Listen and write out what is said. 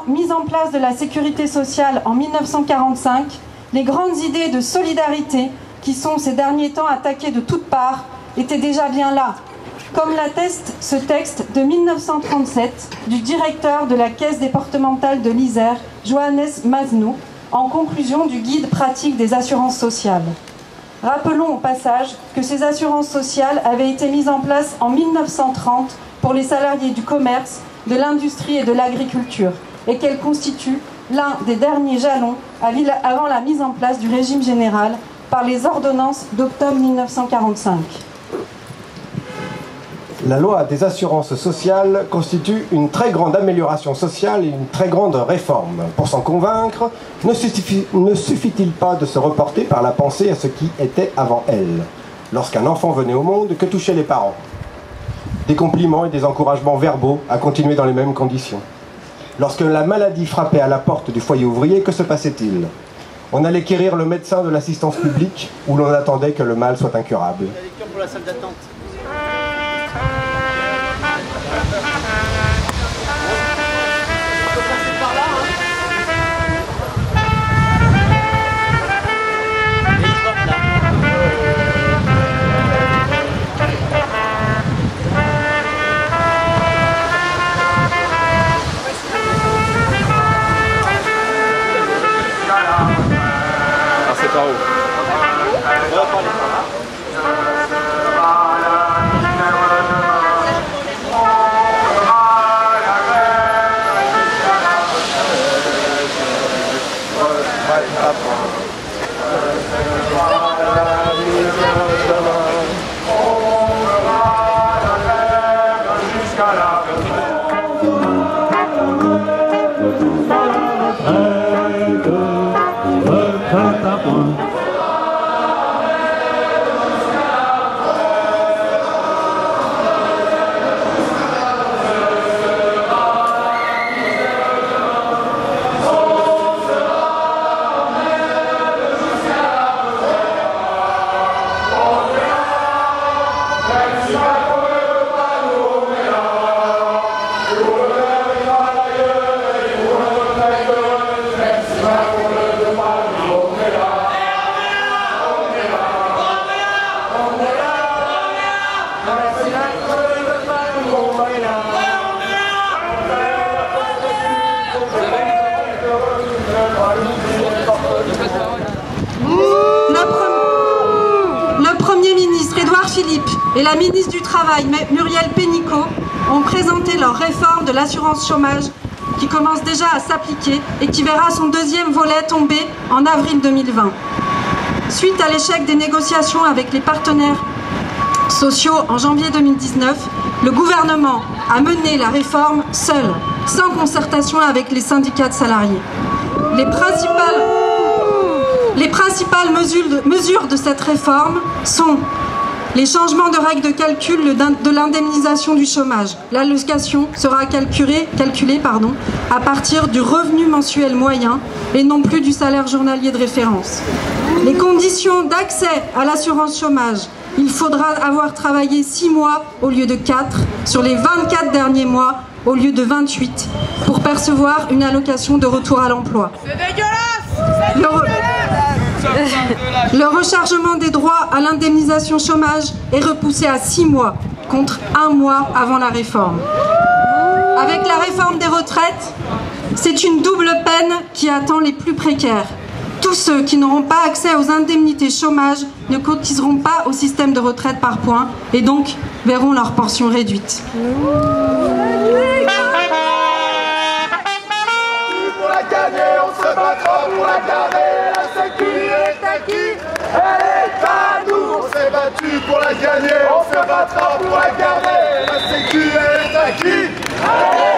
mise en place de la sécurité sociale en 1945, les grandes idées de solidarité qui sont ces derniers temps attaquées de toutes parts étaient déjà bien là, comme l'atteste ce texte de 1937 du directeur de la Caisse départementale de l'Isère, Johannes Masnou, en conclusion du guide pratique des assurances sociales. Rappelons au passage que ces assurances sociales avaient été mises en place en 1930 pour les salariés du commerce, de l'industrie et de l'agriculture, et qu'elles constituent l'un des derniers jalons avant la mise en place du régime général par les ordonnances d'octobre 1945. La loi des assurances sociales constitue une très grande amélioration sociale et une très grande réforme. Pour s'en convaincre, ne suffit-il pas de se reporter par la pensée à ce qui était avant elle? Lorsqu'un enfant venait au monde, que touchaient les parents? Des compliments et des encouragements verbaux à continuer dans les mêmes conditions. Lorsque la maladie frappait à la porte du foyer ouvrier, que se passait-il? On allait quérir le médecin de l'assistance publique où l'on attendait que le mal soit incurable. La lecture pour la salle d'attente. Par où? Le Premier ministre Édouard Philippe et la ministre du Travail Muriel Pénicaud ont présenté leur réforme de l'assurance chômage qui commence déjà à s'appliquer et qui verra son deuxième volet tomber en avril 2020. Suite à l'échec des négociations avec les partenaires sociaux en janvier 2019, le gouvernement a mené la réforme seul, sans concertation avec les syndicats de salariés. Les principales mesures de cette réforme sont les changements de règles de calcul de l'indemnisation du chômage. L'allocation sera calculée à partir du revenu mensuel moyen et non plus du salaire journalier de référence. Les conditions d'accès à l'assurance chômage. Il faudra avoir travaillé 6 mois au lieu de 4 sur les 24 derniers mois au lieu de 28 pour percevoir une allocation de retour à l'emploi. C'est dégueulasse! Le rechargement des droits à l'indemnisation chômage est repoussé à 6 mois contre 1 mois avant la réforme. Avec la réforme des retraites, c'est une double peine qui attend les plus précaires. Tous ceux qui n'auront pas accès aux indemnités chômage ne cotiseront pas au système de retraite par points et donc verront leur pension réduite. Pour la gagner, on se battra pour la garder. La sécu est acquis, elle est à nous. On s'est battu pour la gagner, on se battra pour la garder. La sécu est acquis, elle est